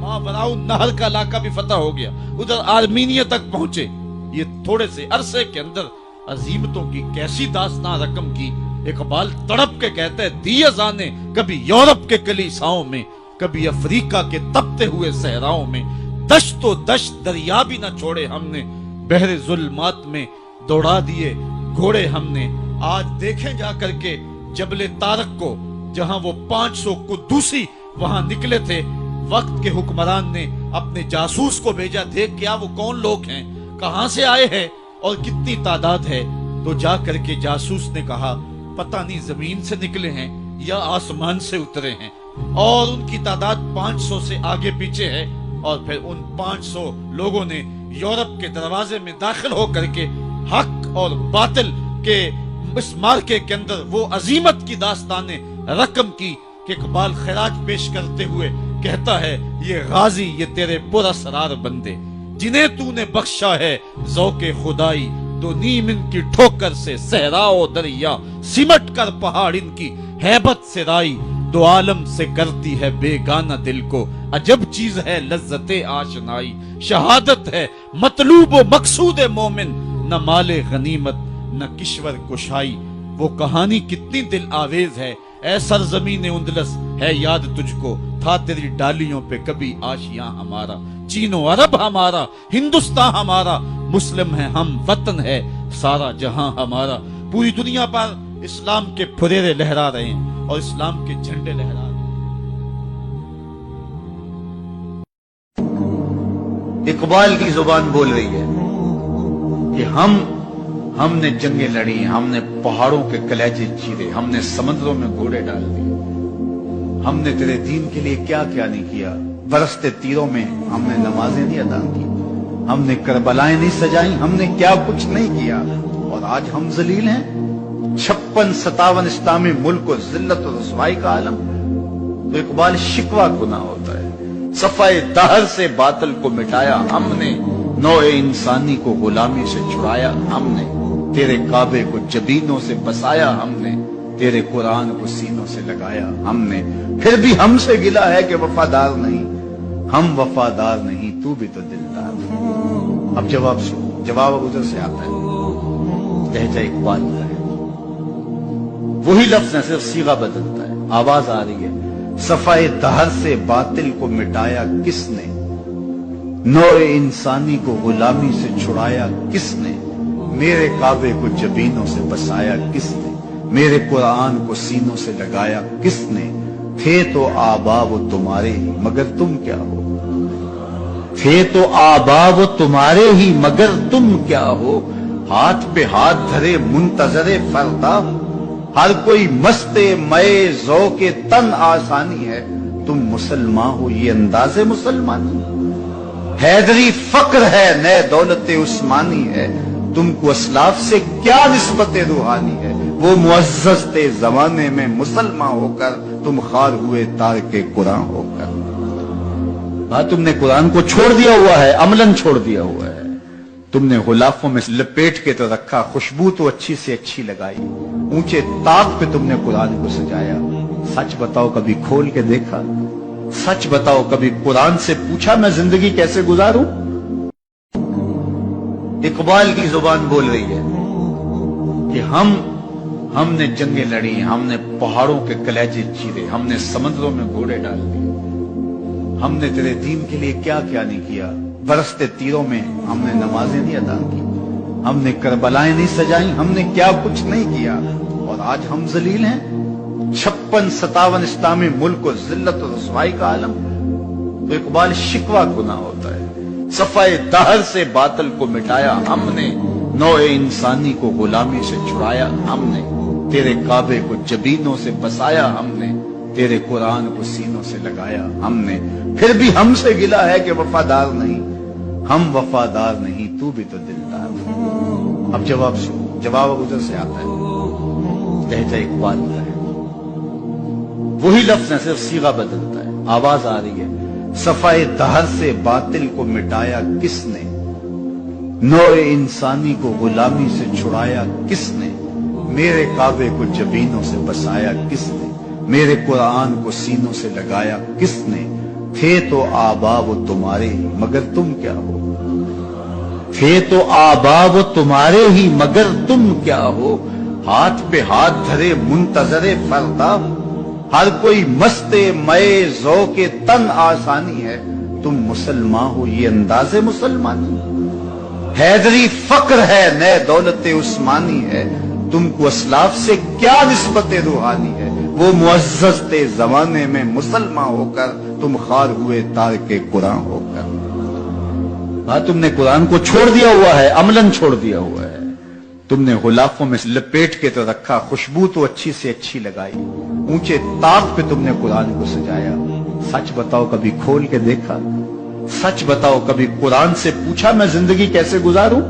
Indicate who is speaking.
Speaker 1: मावराउ नहर का इलाका भी फतह हो गया, उधर आर्मीनिया तक पहुंचे। ये थोड़े से अरसे के अंदर अजीमतों की कैसी दास्तां रकम की। इकबाल तड़प के कहते हैं, दिए जाने कभी यूरोप के कलीसाओं में, कभी अफ्रीका के तपते हुए सहराओं में, दश्तो दश्त दरिया भी न छोड़े हमने, बहरे जुल्मात में दौड़ा दिए घोड़े हमने। आज देखें जा करके जबले तारक को, जहां वो 500 कुद्दूसी वहां निकले थे। वक्त के हुक्मरान ने अपने जासूस को भेजा, देख क्या वो कौन लोग हैं, कहां से आए हैं और कितनी तादाद है। तो जा करके जासूस ने कहा, पता नहीं जमीन से निकले हैं या आसमान से उतरे हैं, और उनकी तादाद 500 से आगे पीछे है। और फिर उन 500 लोगों ने यूरोप के दरवाजे में दाखिल होकर के हक और बातिल के इस मार्के के अंदर वो अजीमत की दास्ताने रकम की कि इकबाल खिराज पेश करते हुए कहता है, ये गाजी ये तेरे पुरअसरार बंदे, जिन्हें तूने बख्शा है ज़ौक़े खुदाई, दो नीम इनकी ठोकर से सहराओ दरिया, सिमट कर पहाड़ इनकी हैबत से राई, दो आलम से करती है बेगाना दिल को, अजब चीज है लज्जते आशनाई, शहादत है मतलूब व मकसूद मोमिन, न माले गनीमत न किश्वर कुशाई। वो कहानी कितनी दिल आवेज है, ऐ सरजमीन उंदलस है याद तुझको, था तेरी डालियों पे कभी आशियां हमारा, चीनो अरब हमारा, हिंदुस्तान हमारा, मुस्लिम है हम, वतन है सारा जहां हमारा। पूरी दुनिया पर इस्लाम के फुरेरे लहरा रहे हैं और इस्लाम के झंडे लहरा रहे हैं।
Speaker 2: इकबाल की जुबान बोल रही है कि हमने जंगें लड़ी, हमने पहाड़ों के कलेजे चीरे, हमने समंदरों में घोड़े डाल दिए, हमने तेरे दीन के लिए क्या क्या नहीं किया। बरसते तीरों में हमने नमाजें नहीं अदा की, हमने करबलाएं नहीं सजाई, हमने क्या कुछ नहीं किया, और आज हम जलील हैं। 56-57 इस्लामी मुल्क को जिल्लत और रुसवाई का आलम। तो इकबाल शिकवा गुनाह होता है। सफाए दहर से बातिल को मिटाया हमने, नौए इंसानी को गुलामी से छुड़ाया हमने, तेरे काबे को जबीनों से बसाया हमने, तेरे कुरान को सीनों से लगाया हमने। फिर भी हमसे गिला है कि वफादार नहीं, हम वफादार नहीं, तू भी तो दिलदार है। अब जवाब उधर से आता है, लहजा इकबाल का है, वही लफ्ज है, सिर्फ सीगा बदलता है, आवाज आ रही है। सफाए दहर से बातिल को मिटाया किसने, नौए इंसानी को गुलामी से छुड़ाया किसने, मेरे काबे को जबीनों से बसाया किसने, मेरे कुरान को सीनों से लगाया किसने। थे तो आबा वो तुम्हारे ही मगर तुम क्या हो, थे तो आबा वो तुम्हारे ही मगर तुम क्या हो। हाथ पे हाथ धरे मुंतजरे फरदा, हर कोई मस्ते मए ज़ौक़े तन आसानी है, तुम मुसलमान हो ये अंदाज़े मुसलमानी। हैदरी फक्र है नए दौलत उस्मानी है, तुमको असलाफ से क्या निस्बत रूहानी है। वो मुअज़्ज़ज़ थे जमाने में मुसलमान होकर, तुम खार हुए तारके कुरान होकर। हाँ, तुमने कुरान को छोड़ दिया हुआ है, अमलन छोड़ दिया हुआ है। तुमने गुलाफों में लपेट के तो रखा, खुशबू तो अच्छी से अच्छी लगाई, ऊंचे ताक पे तुमने कुरान को सजाया। सच बताओ कभी खोल के देखा, सच बताओ कभी कुरान से पूछा मैं जिंदगी कैसे गुजारूं। इकबाल की जुबान बोल रही है कि हमने जंगें लड़ी, हमने पहाड़ों के कलेजे चीरे, हमने समंदरों में घोड़े डाल दिए, हमने तेरे दीन के लिए क्या क्या नहीं किया। बरसते तीरों में हमने नमाजें नहीं अदा की, हमने करबलाएं नहीं सजाई, हमने क्या कुछ नहीं किया, और आज हम जलील हैं। 56-57 इस्लामी मुल्क को जिल्लत और रुसवाई का आलम। तो इकबाल शिकवा गुनाह होता है। सफाए दहर से बातिल को मिटाया हमने, नौए इंसानी को गुलामी से छुड़ाया हमने, तेरे काबे को जबीनों से बसाया हमने, तेरे कुरान को सीनों से लगाया हमने। फिर भी हमसे गिला है कि वफादार नहीं, हम वफादार नहीं, तू भी तो दिलदार है। अब जवाब उधर से आता है, लहजा इकबाल का है, वही लफ्ज है, सिर्फ सीगा बदलता है, आवाज आ रही है। सफाए दहर से बातिल को मिटाया किसने, नौए इंसानी को गुलामी से छुड़ाया किसने, मेरे काबे को जबीनों से बसाया किसने, मेरे कुरान को सीनों से लगाया किसने। थे तो आबा वो तुम्हारे ही मगर तुम क्या हो, थे तो आबा वो तुम्हारे ही मगर तुम क्या हो, हाथ पे हाथ धरे मुंतजरे फरदा, हर कोई मस्ते मए ज़ौक़े तन आसानी है, तुम मुसलमान हो ये अंदाज़े मुसलमानी, हैदरी फक्र है नए दौलत उस्मानी है, तुमको असलाफ से क्या निस्बत रूहानी है, वो मुअज़्ज़ज़ ते ज़माने में मुसलमान होकर तुम खार हुए तारके कुरान होकर। हाँ, तुमने कुरान को छोड़ दिया हुआ है, अमलन छोड़ दिया हुआ है, तुमने गुलाफों में लपेट के तो रखा, खुशबू तो अच्छी से अच्छी लगाई, ऊंचे ताक पे तुमने कुरान को सजाया। सच बताओ कभी खोल के देखा, सच बताओ कभी कुरान से पूछा मैं जिंदगी कैसे गुजारूं?